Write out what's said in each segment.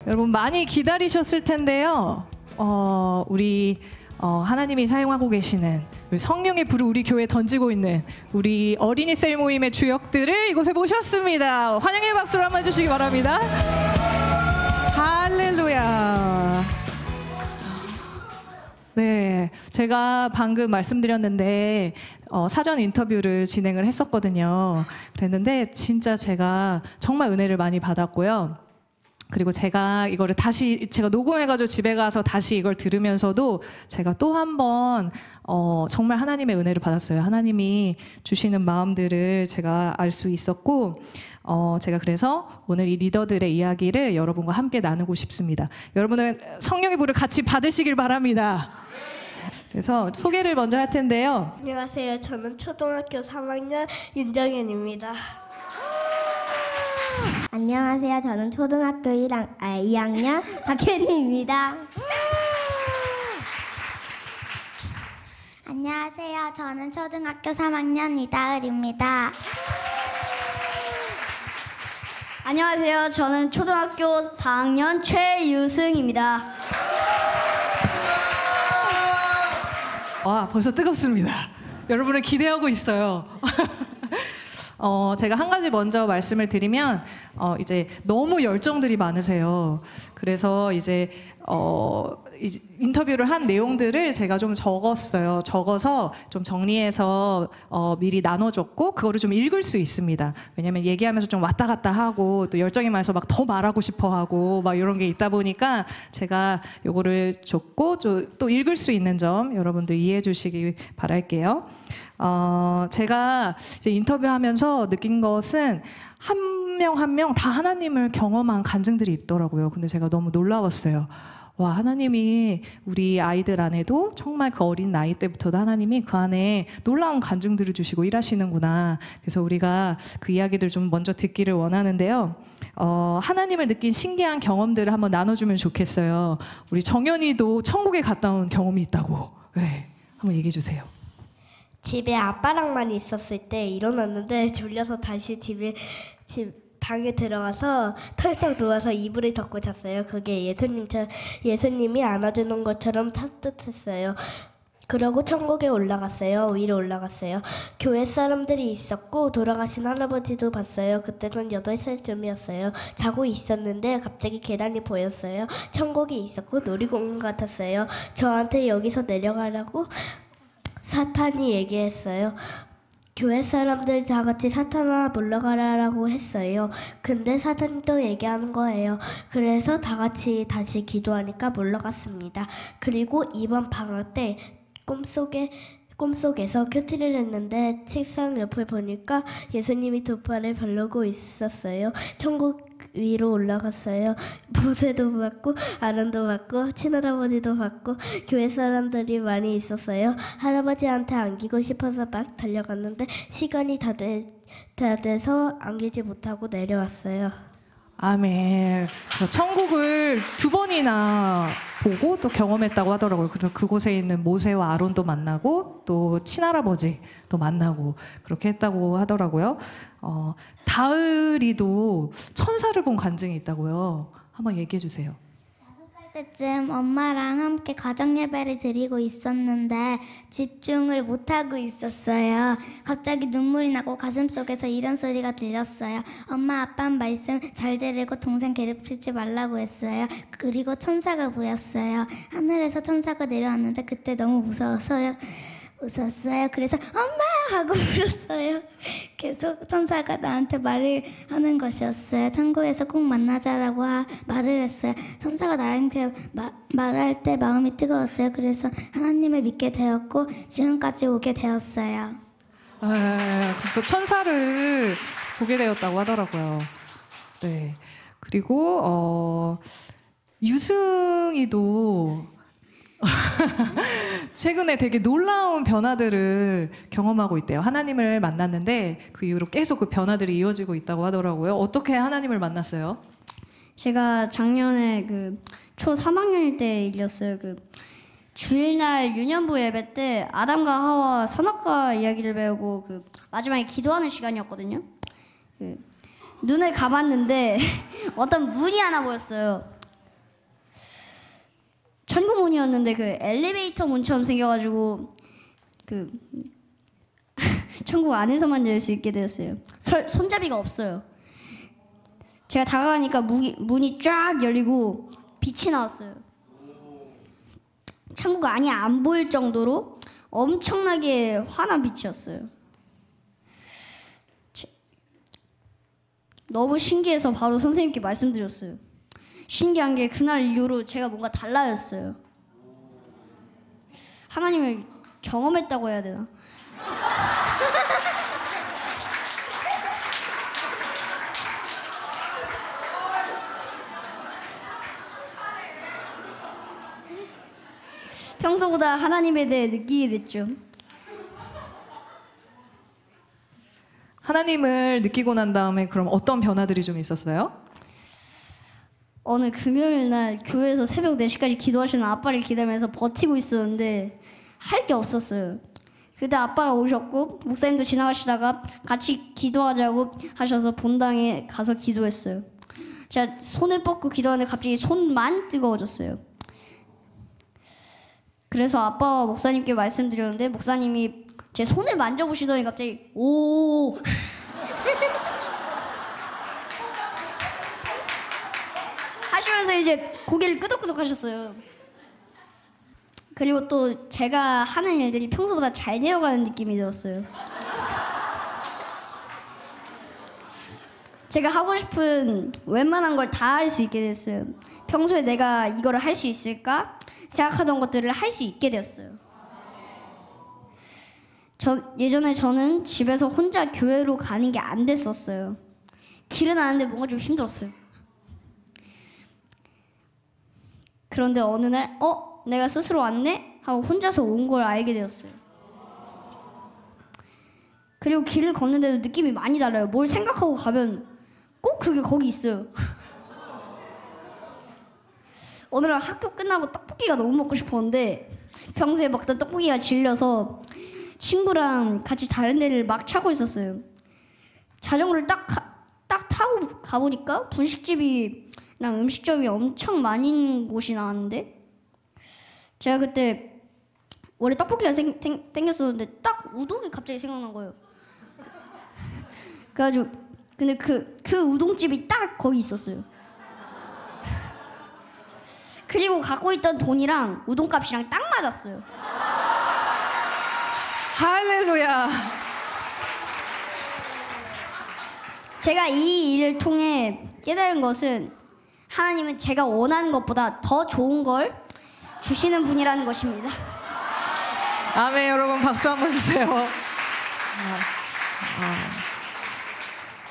여러분 많이 기다리셨을 텐데요. 우리 하나님이 사용하고 계시는 우리 성령의 불을 우리 교회에 던지고 있는 우리 어린이 셀 모임의 주역들을 이곳에 모셨습니다. 환영의 박수를 한번 해주시기 바랍니다. 할렐루야. 네, 제가 방금 말씀드렸는데 사전 인터뷰를 진행을 했었거든요. 그랬는데 진짜 제가 정말 은혜를 많이 받았고요. 그리고 제가 이거를 다시 제가 녹음해가지고 집에 가서 다시 이걸 들으면서도 제가 또 한 번 정말 하나님의 은혜를 받았어요. 하나님이 주시는 마음들을 제가 알 수 있었고 제가 그래서 오늘 이 리더들의 이야기를 여러분과 함께 나누고 싶습니다. 여러분은 성령의 불을 같이 받으시길 바랍니다. 그래서 소개를 먼저 할 텐데요. 안녕하세요. 저는 초등학교 3학년 윤정현입니다. 안녕하세요. 저는 초등학교 2학년 박혜리입니다. 안녕하세요. 저는 초등학교 3학년 이다을입니다. 안녕하세요. 저는 초등학교 4학년 최유승입니다. 와, 벌써 뜨겁습니다. 여러분을 기대하고 있어요. 제가 한 가지 먼저 말씀을 드리면 이제 너무 열정들이 많으세요. 그래서 이제 인터뷰를 한 내용들을 제가 좀 적었어요. 적어서 좀 정리해서 미리 나눠줬고 그거를 좀 읽을 수 있습니다. 왜냐면 얘기하면서 좀 왔다 갔다 하고 또 열정이 많아서 막 더 말하고 싶어 하고 막 이런 게 있다 보니까 제가 요거를 줬고 또 읽을 수 있는 점 여러분들 이해해 주시기 바랄게요. 제가 이제 인터뷰하면서 느낀 것은 한 명 한 명 다 하나님을 경험한 간증들이 있더라고요. 근데 제가 너무 놀라웠어요. 와, 하나님이 우리 아이들 안에도 정말 그 어린 나이 때부터도 하나님이 그 안에 놀라운 간증들을 주시고 일하시는구나. 그래서 우리가 그 이야기들 좀 먼저 듣기를 원하는데요. 하나님을 느낀 신기한 경험들을 한번 나눠주면 좋겠어요. 우리 정연이도 천국에 갔다 온 경험이 있다고. 네, 한번 얘기해 주세요. 집에 아빠랑만 있었을 때 일어났는데 졸려서 다시 집 방에 들어가서 털썩 누워서 이불을 덮고 잤어요. 그게 예수님이 안아주는 것처럼 따뜻했어요. 그러고 천국에 올라갔어요. 위로 올라갔어요. 교회 사람들이 있었고 돌아가신 할아버지도 봤어요. 그때는 8살쯤이었어요. 자고 있었는데 갑자기 계단이 보였어요. 천국이 있었고 놀이공원 같았어요. 저한테 여기서 내려가라고 사탄이 얘기했어요. 교회 사람들 다 같이 사탄아 물러가라고 했어요. 근데 사탄이 또 얘기하는 거예요. 그래서 다 같이 다시 기도하니까 물러갔습니다. 그리고 이번 방학 때 꿈속에서 큐티를 했는데 책상 옆을 보니까 예수님이 두 팔을 바르고 있었어요. 천국 위로 올라갔어요. 모세도 받고 아론도 받고 친할아버지도 받고 교회 사람들이 많이 있었어요. 할아버지한테 안기고 싶어서 막 달려갔는데 시간이 다 돼서 안기지 못하고 내려왔어요. 아멘. 그래서 천국을 2번이나 보고 또 경험했다고 하더라고요. 그래서 그곳에 있는 모세와 아론도 만나고 또 친할아버지도 만나고 그렇게 했다고 하더라고요. 다을이도 천사를 본 간증이 있다고요. 한번 얘기해 주세요. 때쯤 엄마랑 함께 가정 예배를 드리고 있었는데 집중을 못하고 있었어요. 갑자기 눈물이 나고 가슴속에서 이런 소리가 들렸어요. 엄마 아빠 말씀 잘 들으고 동생 괴롭히지 말라고 했어요. 그리고 천사가 보였어요. 하늘에서 천사가 내려왔는데 그때 너무 무서워서요. 웃었어요. 그래서 엄마 하고 울었어요. 계속 천사가 나한테 말을 하는 것이었어요. 천국에서 꼭 만나자라고 말을 했어요. 천사가 나한테 말할 때 마음이 뜨거웠어요. 그래서 하나님을 믿게 되었고 지금까지 오게 되었어요. 또 천사를 보게 되었다고 하더라고요. 네. 그리고 유승이도 최근에 되게 놀라운 변화들을 경험하고 있대요. 하나님을 만났는데 그 이후로 계속 그 변화들이 이어지고 있다고 하더라고요. 어떻게 하나님을 만났어요? 제가 작년에 초 3학년일 때 일이었어요. 주일날 유년부 예배 때 아담과 하와 선악과 이야기를 배우고 마지막에 기도하는 시간이었거든요. 눈을 감았는데 어떤 문이 하나 보였어요. 천국문이었는데 그 엘리베이터 문처럼 생겨가지고 그 천국 안에서만 열 수 있게 되었어요. 손잡이가 없어요. 제가 다가가니까 문이 쫙 열리고 빛이 나왔어요. 천국 안이 안 보일 정도로 엄청나게 환한 빛이었어요. 너무 신기해서 바로 선생님께 말씀드렸어요. 신기한 게 그날 이후로 제가 뭔가 달라졌어요. 하나님을 경험했다고 해야 되나? 평소보다 하나님에 대해 느끼게 됐죠. 하나님을 느끼고 난 다음에 그럼 어떤 변화들이 좀 있었어요? 어느 금요일 날 교회에서 새벽 4시까지 기도하시는 아빠를 기다리면서 버티고 있었는데 할 게 없었어요. 그때 아빠가 오셨고 목사님도 지나가시다가 같이 기도하자고 하셔서 본당에 가서 기도했어요. 제가 손을 뻗고 기도하는데 갑자기 손만 뜨거워졌어요. 그래서 아빠와 목사님께 말씀드렸는데 목사님이 제 손을 만져보시더니 갑자기 오 하시면서 이제 고개를 끄덕끄덕 하셨어요. 그리고 또 제가 하는 일들이 평소보다 잘 되어가는 느낌이 들었어요. 제가 하고 싶은 웬만한 걸 다 할 수 있게 됐어요. 평소에 내가 이거를 할 수 있을까 생각하던 것들을 할 수 있게 되었어요. 예전에 저는 집에서 혼자 교회로 가는 게 안 됐었어요. 길은 아는데 뭔가 좀 힘들었어요. 그런데 어느 날 내가 스스로 왔네? 하고 혼자서 온 걸 알게 되었어요. 그리고 길을 걷는데도 느낌이 많이 달라요. 뭘 생각하고 가면 꼭 그게 거기 있어요. 어느 날 학교 끝나고 떡볶이가 너무 먹고 싶었는데 평소에 먹던 떡볶이가 질려서 친구랑 같이 다른 데를 막 찾고 있었어요. 자전거를 딱 타고 가보니까 분식집이랑 음식점이 엄청 많이 있는 곳이 나왔는데 제가 그때 원래 떡볶이가 땡겼었는데 딱 우동이 갑자기 생각난 거예요. 그래가지고 근데 그 우동집이 딱 거기 있었어요. 그리고 갖고 있던 돈이랑 우동값이랑 딱 맞았어요. 할렐루야. 제가 이 일을 통해 깨달은 것은 하나님은 제가 원하는 것보다 더 좋은 걸 주시는 분이라는 것입니다. 아멘. 여러분 박수 한번 주세요.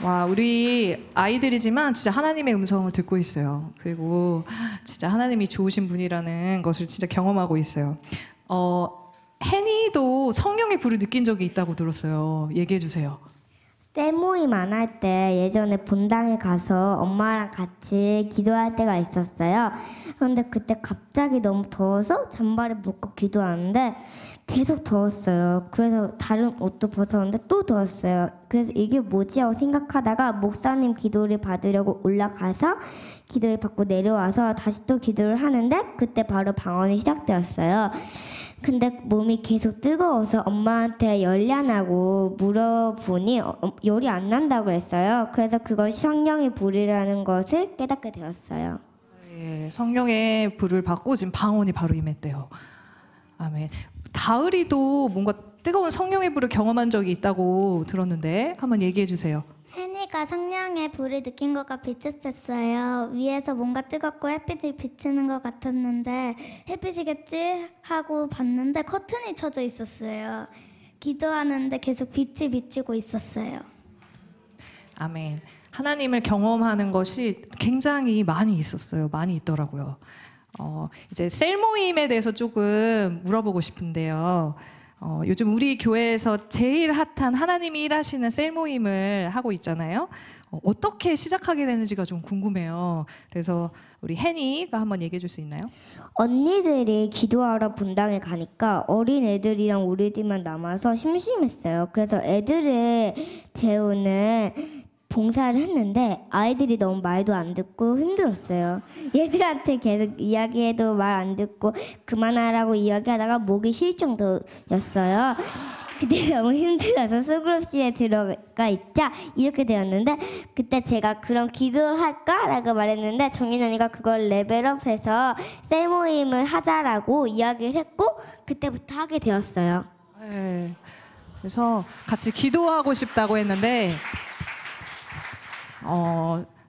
와, 우리 아이들이지만 진짜 하나님의 음성을 듣고 있어요. 그리고 진짜 하나님이 좋으신 분이라는 것을 진짜 경험하고 있어요. 혜니도 성령의 불을 느낀 적이 있다고 들었어요. 얘기해 주세요. 셀 모임 안 할 때 예전에 본당에 가서 엄마랑 같이 기도할 때가 있었어요. 그런데 그때 갑자기 너무 더워서 잠바를 묶고 기도하는데 계속 더웠어요. 그래서 다른 옷도 벗었는데 또 더웠어요. 그래서 이게 뭐지 하고 생각하다가 목사님 기도를 받으려고 올라가서 기도를 받고 내려와서 다시 또 기도를 하는데 그때 바로 방언이 시작되었어요. 근데 몸이 계속 뜨거워서 엄마한테 열냐고 물어보니 열이 안 난다고 했어요. 그래서 그것이 성령의 불이라는 것을 깨닫게 되었어요. 예, 성령의 불을 받고 지금 방언이 바로 임했대요. 아멘. 다을이도 뭔가 뜨거운 성령의 불을 경험한 적이 있다고 들었는데 한번 얘기해 주세요. 혜니가 성령의 불을 느낀 것과 비슷했어요. 위에서 뭔가 뜨겁고 햇빛이 비치는 것 같았는데 햇빛이겠지 하고 봤는데 커튼이 쳐져 있었어요. 기도하는데 계속 빛이 비치고 있었어요. 아멘. 하나님을 경험하는 것이 굉장히 많이 있었어요. 많이 있더라고요. 이제 셀 모임에 대해서 조금 물어보고 싶은데요. 요즘 우리 교회에서 제일 핫한 하나님이 일하시는 셀 모임을 하고 있잖아요. 어떻게 시작하게 되는지가 좀 궁금해요. 그래서 우리 혜니가 한번 얘기해 줄 수 있나요? 언니들이 기도하러 분당에 가니까 어린 애들이랑 우리들만 남아서 심심했어요. 그래서 애들을 재우는 봉사를 했는데 아이들이 너무 말도 안 듣고 힘들었어요. 얘들한테 계속 이야기해도 말 안 듣고 그만하라고 이야기하다가 목이 쉴 정도였어요. 그때 너무 힘들어서 소그룹실에 들어가 있자 이렇게 되었는데 그때 제가 그럼 기도를 할까라고 말했는데 정인 언니가 그걸 레벨업해서 셀 모임을 하자라고 이야기를 했고 그때부터 하게 되었어요. 네. 그래서 같이 기도하고 싶다고 했는데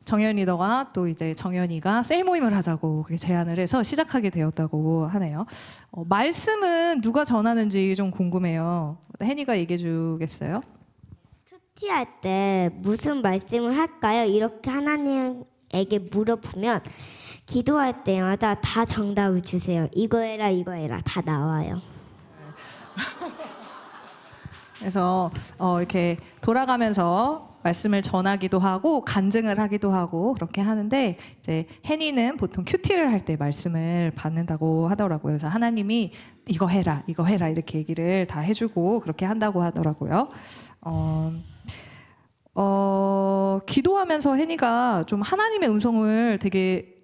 정연 리더가 또 이제 정연이가 셀 모임을 하자고 그렇게 제안을 해서 시작하게 되었다고 하네요. 말씀은 누가 전하는지 좀 궁금해요. 혜니가 얘기해 주겠어요? 큐티할 때 무슨 말씀을 할까요? 이렇게 하나님에게 물어보면 기도할 때마다 다 정답을 주세요. 이거 해라 이거 해라 다 나와요. 그래서 이렇게 돌아가면서 말씀을 전하기도 하고 간증을 하기도 하고 그렇게 하는데 이제 혜니는 보통 큐티를 할 때 말씀을 받는다고 하더라고요. 그래서 하나님이 이거 해라 이렇게 얘기를 다 해주고 그렇게 한다고 하더라고요. 기도하면서 혜니가 좀 하나님의 음성을 되게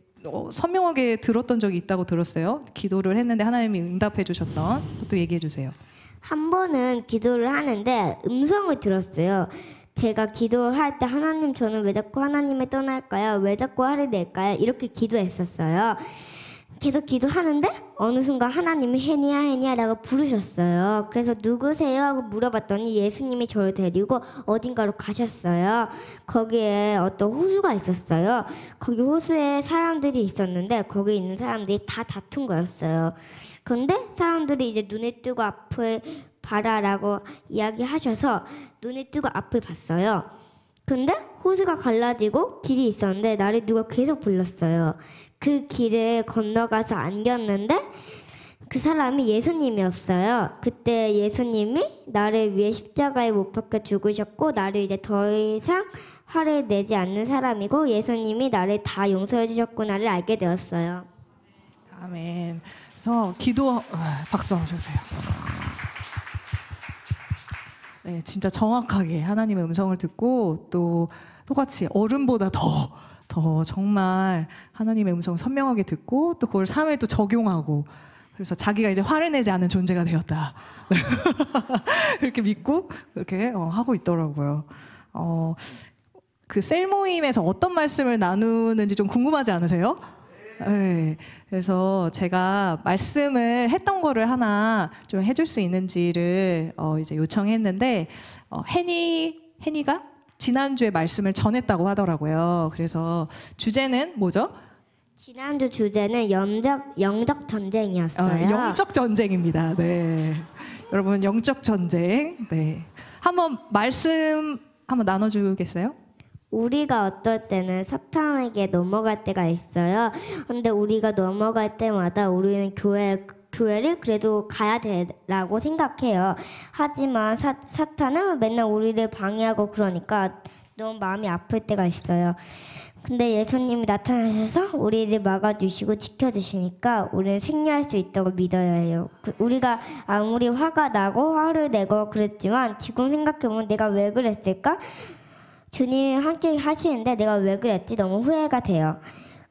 선명하게 들었던 적이 있다고 들었어요. 기도를 했는데 하나님이 응답해 주셨던 것도 얘기해 주세요. 한 번은 기도를 하는데 음성을 들었어요. 제가 기도를 할 때 하나님 저는 왜 자꾸 하나님을 떠날까요? 왜 자꾸 화를 낼까요? 이렇게 기도했었어요. 계속 기도하는데 어느 순간 하나님이 혜니야 혜니야라고 부르셨어요. 그래서 누구세요? 하고 물어봤더니 예수님이 저를 데리고 어딘가로 가셨어요. 거기에 어떤 호수가 있었어요. 거기 호수에 사람들이 있었는데 거기 있는 사람들이 다 다툰 거였어요. 그런데 사람들이 이제 눈을 뜨고 앞을 봐라라고 이야기하셔서 눈을 뜨고 앞을 봤어요. 근데 호수가 갈라지고 길이 있었는데 나를 누가 계속 불렀어요. 그 길을 건너가서 안겼는데 그 사람이 예수님이었어요. 그때 예수님이 나를 위해 십자가에 못 박혀 죽으셨고 나를 이제 더 이상 화를 내지 않는 사람이고 예수님이 나를 다 용서해 주셨구나를 알게 되었어요. 아멘. 그래서 박수 한번 주세요. 네, 진짜 정확하게 하나님의 음성을 듣고 또 똑같이 어른보다 더 정말 하나님의 음성을 선명하게 듣고 또 그걸 삶에 또 적용하고 그래서 자기가 이제 화를 내지 않는 존재가 되었다. 이렇게 믿고 그렇게 하고 있더라고요. 그 셀 모임에서 어떤 말씀을 나누는지 좀 궁금하지 않으세요? 네. 그래서 제가 말씀을 했던 거를 하나 좀 해줄 수 있는지를 이제 요청했는데 혜니가 지난주에 말씀을 전했다고 하더라고요. 그래서 주제는 뭐죠? 지난주 주제는 영적 전쟁이었어요. 영적 전쟁입니다. 네, 여러분 영적 전쟁. 네, 한번 말씀 한번 나눠주겠어요? 우리가 어떨 때는 사탄에게 넘어갈 때가 있어요. 근데 우리가 넘어갈 때마다 우리는 교회를 그래도 가야 되라고 생각해요. 하지만 사탄은 맨날 우리를 방해하고 그러니까 너무 마음이 아플 때가 있어요. 근데 예수님이 나타나셔서 우리를 막아주시고 지켜주시니까 우리는 승리할 수 있다고 믿어야 해요. 우리가 아무리 화가 나고 화를 내고 그랬지만 지금 생각해보면 내가 왜 그랬을까? 주님이 함께 하시는데 내가 왜 그랬지? 너무 후회가 돼요.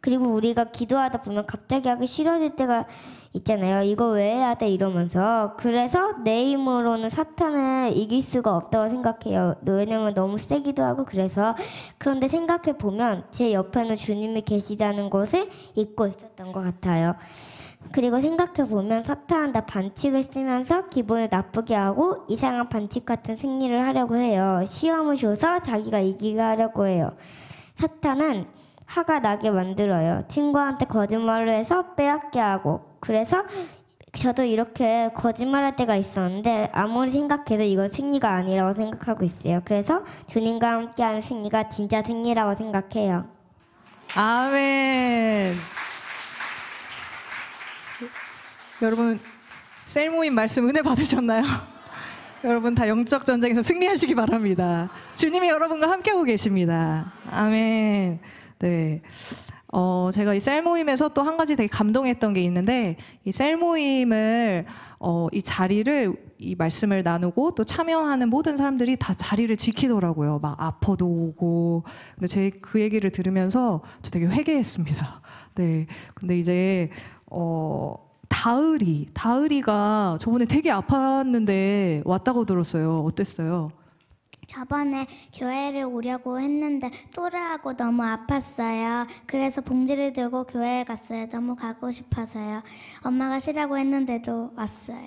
그리고 우리가 기도하다 보면 갑자기 하기 싫어질 때가 있잖아요. 이거 왜 해야 돼? 이러면서. 그래서 내 힘으로는 사탄을 이길 수가 없다고 생각해요. 왜냐면 너무 세기도 하고 그래서. 그런데 생각해보면 제 옆에는 주님이 계시다는 것을 잊고 있었던 것 같아요. 그리고 생각해보면 사탄은 다 반칙을 쓰면서 기분을 나쁘게 하고 이상한 반칙 같은 승리를 하려고 해요. 시험을 줘서 자기가 이기게 하려고 해요. 사탄은 화가 나게 만들어요. 친구한테 거짓말을 해서 빼앗게 하고. 그래서 저도 이렇게 거짓말할 때가 있었는데 아무리 생각해도 이건 승리가 아니라고 생각하고 있어요. 그래서 주님과 함께하는 승리가 진짜 승리라고 생각해요. 아멘. 여러분 셀 모임 말씀 은혜 받으셨나요? 여러분 다 영적 전쟁에서 승리하시기 바랍니다. 주님이 여러분과 함께하고 계십니다. 아멘. 네. 제가 이 셀 모임에서 또 한 가지 되게 감동했던 게 있는데, 이 셀 모임을, 이 자리를, 이 말씀을 나누고 또 참여하는 모든 사람들이 다 자리를 지키더라고요. 막 아퍼도 오고. 근데 제 그 얘기를 들으면서 저 되게 회개했습니다. 네. 근데 이제, 다을이가 저번에 되게 아팠는데 왔다고 들었어요. 어땠어요? 저번에 교회를 오려고 했는데 또래하고 너무 아팠어요. 그래서 봉지를 들고 교회에 갔어요. 너무 가고 싶어서요. 엄마가 쉬라고 했는데도 왔어요.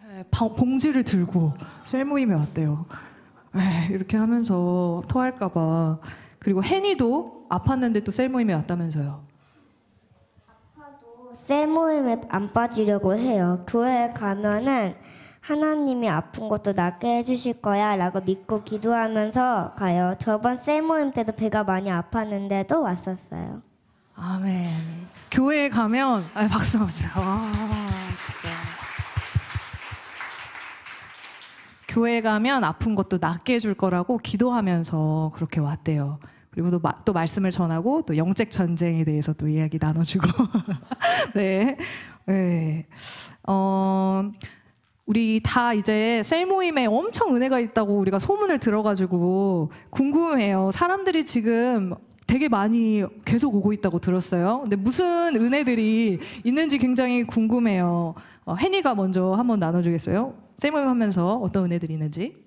네, 봉지를 들고 셀 모임에 왔대요. 에이, 이렇게 하면서 토할까봐. 그리고 혜니도 아팠는데 또 셀 모임에 왔다면서요. 셀 모임에 안 빠지려고 해요. 교회에 가면은 하나님이 아픈 것도 낫게 해주실 거야 라고 믿고 기도하면서 가요. 저번 셀 모임 때도 배가 많이 아팠는데도 왔었어요. 아멘. 교회에 가면 박수 합시다. 와, 진짜. 교회에 가면 아픈 것도 낫게 해줄 거라고 기도하면서 그렇게 왔대요. 그리고 또 말씀을 전하고 또 영적 전쟁에 대해서 또 이야기 나눠주고. 네. 네. 우리 다 이제 셀 모임에 엄청 은혜가 있다고 우리가 소문을 들어가지고 궁금해요. 사람들이 지금 되게 많이 계속 오고 있다고 들었어요. 근데 무슨 은혜들이 있는지 굉장히 궁금해요. 혜니가 먼저 한번 나눠주겠어요? 셀 모임 하면서 어떤 은혜들이 있는지?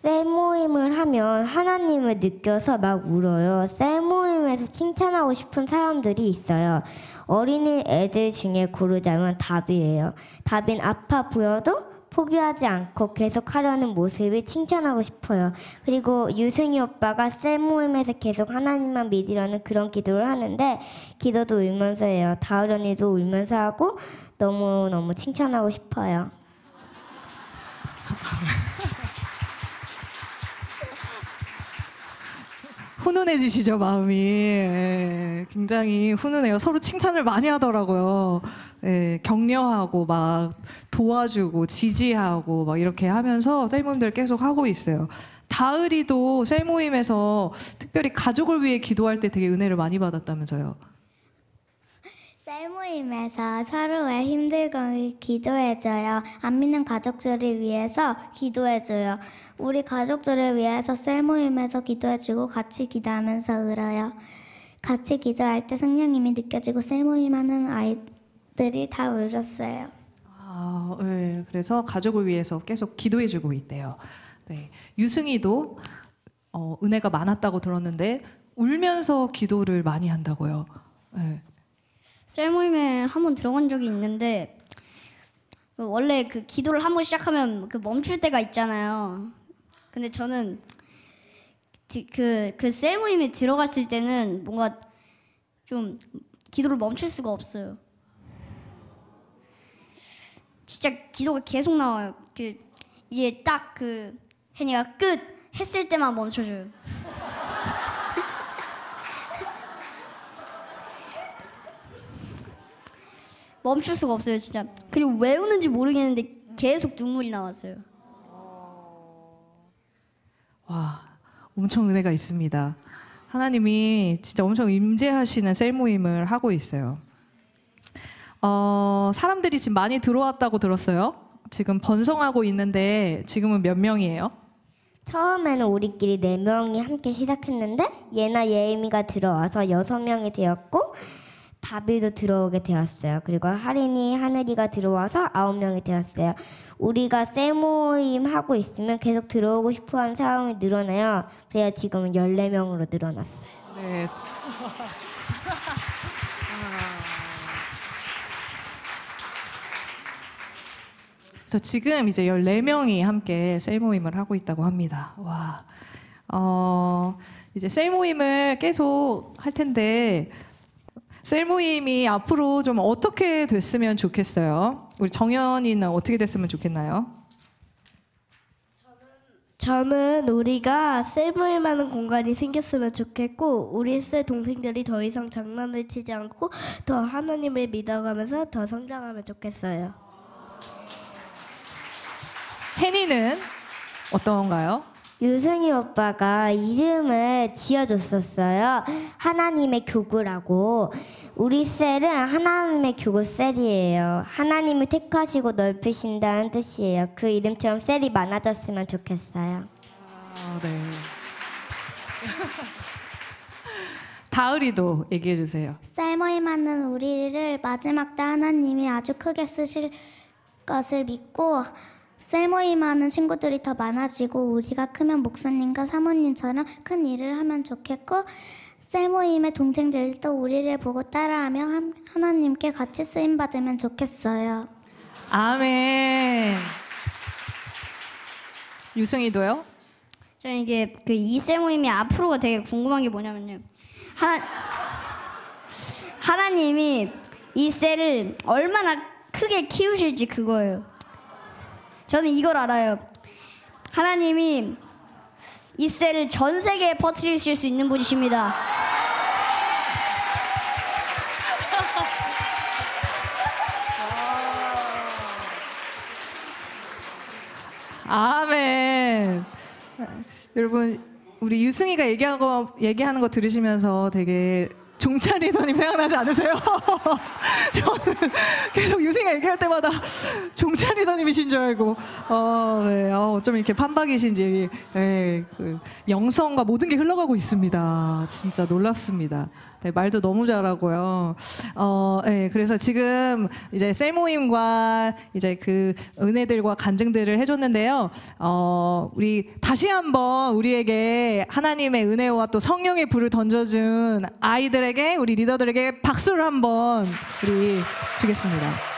셀 모임을 하면 하나님을 느껴서 막 울어요. 셀 모임에서 칭찬하고 싶은 사람들이 있어요. 어린이 애들 중에 고르자면 다비예요. 다빈 아파 보여도 포기하지 않고 계속 하려는 모습을 칭찬하고 싶어요. 그리고 유승이 오빠가 셀 모임에서 계속 하나님만 믿으려는 그런 기도를 하는데 기도도 울면서 해요. 다을 언니도 울면서 하고 너무너무 칭찬하고 싶어요. 훈훈해지시죠, 마음이. 예, 굉장히 훈훈해요. 서로 칭찬을 많이 하더라고요. 예, 격려하고 막 도와주고 지지하고 막 이렇게 하면서 셀 모임들 계속 하고 있어요. 다을이도 셀 모임에서 특별히 가족을 위해 기도할 때 되게 은혜를 많이 받았다면서요. 셀 모임에서 서로의 힘든 걸 기도해줘요. 안 믿는 가족들을 위해서 기도해줘요. 우리 가족들을 위해서 셀 모임에서 기도해주고 같이 기도하면서 울어요. 같이 기도할 때 성령님이 느껴지고 셀 모임하는 아이들이 다 울었어요. 아, 네. 그래서 가족을 위해서 계속 기도해주고 있대요. 네. 유승이도 은혜가 많았다고 들었는데 울면서 기도를 많이 한다고요. 네. 셀 모임에 한 번 들어간 적이 있는데 원래 그 기도를 한 번 시작하면 그 멈출 때가 있잖아요. 근데 저는 그 셀 모임에 들어갔을 때는 뭔가 좀 기도를 멈출 수가 없어요. 진짜 기도가 계속 나와요. 이제 딱 혜니가 끝 했을 때만 멈춰줘요. 멈출 수가 없어요, 진짜. 그리고 왜 우는지 모르겠는데 계속 눈물이 나왔어요. 와, 엄청 은혜가 있습니다. 하나님이 진짜 엄청 임재하시는 셀 모임을 하고 있어요. 사람들이 지금 많이 들어왔다고 들었어요. 지금 번성하고 있는데 지금은 몇 명이에요? 처음에는 우리끼리 4명이 함께 시작했는데 예나 예임이가 들어와서 6명이 되었고 다비도 들어오게 되었어요. 그리고 하린이, 하늘이가 들어와서 9명이 되었어요. 우리가 셀 모임 하고 있으면 계속 들어오고 싶어하는 사람이 늘어나요. 그래야 지금은 14명으로 늘어났어요. 네. 그래서 지금 이제 14명이 함께 셀 모임을 하고 있다고 합니다. 와, 이제 셀 모임을 계속 할 텐데 셀 모임이 앞으로 좀 어떻게 됐으면 좋겠어요? 우리 정연이는 어떻게 됐으면 좋겠나요? 저는 우리가 셀 모임하는 공간이 생겼으면 좋겠고 우리 셀 동생들이 더 이상 장난을 치지 않고 더 하나님을 믿어가면서 더 성장하면 좋겠어요. 혜니는 어떤가요? 유승희 오빠가 이름을 지어줬었어요. 하나님의 교구라고. 우리 셀은 하나님의 교구 셀이에요. 하나님을 택하시고 넓히신다는 뜻이에요. 그 이름처럼 셀이 많아졌으면 좋겠어요. 아, 네. 다을이도 얘기해 주세요. 셀 모임하는 우리를 마지막 때 하나님이 아주 크게 쓰실 것을 믿고 셀 모임하는 친구들이 더 많아지고 우리가 크면 목사님과 사모님처럼 큰 일을 하면 좋겠고 셀 모임의 동생들도 우리를 보고 따라하며 하나님께 같이 쓰임 받으면 좋겠어요. 아멘. 유승이도요? 저는 이게 그 이세 모임이 앞으로가 되게 궁금한 게 뭐냐면요. 하나님이 이 셀을 얼마나 크게 키우실지 그거예요. 저는 이걸 알아요. 하나님이 이 셀을 전 세계에 퍼뜨리실 수 있는 분이십니다. 아멘. 여러분 우리 유승이가 얘기하는 거 들으시면서 되게 종찬 리더님 생각나지 않으세요? 저는 계속 유승이가 얘기할 때마다 종찬 리더님이신 줄 알고 네. 어쩜 이렇게 판박이신지 네, 그 영성과 모든 게 흘러가고 있습니다. 진짜 놀랍습니다. 네, 말도 너무 잘하고요. 네, 그래서 지금 이제 셀 모임과 이제 그 은혜들과 간증들을 해줬는데요. 우리 다시 한번 우리에게 하나님의 은혜와 또 성령의 불을 던져준 아이들에게 우리 리더들에게 박수를 한번 우리 주겠습니다.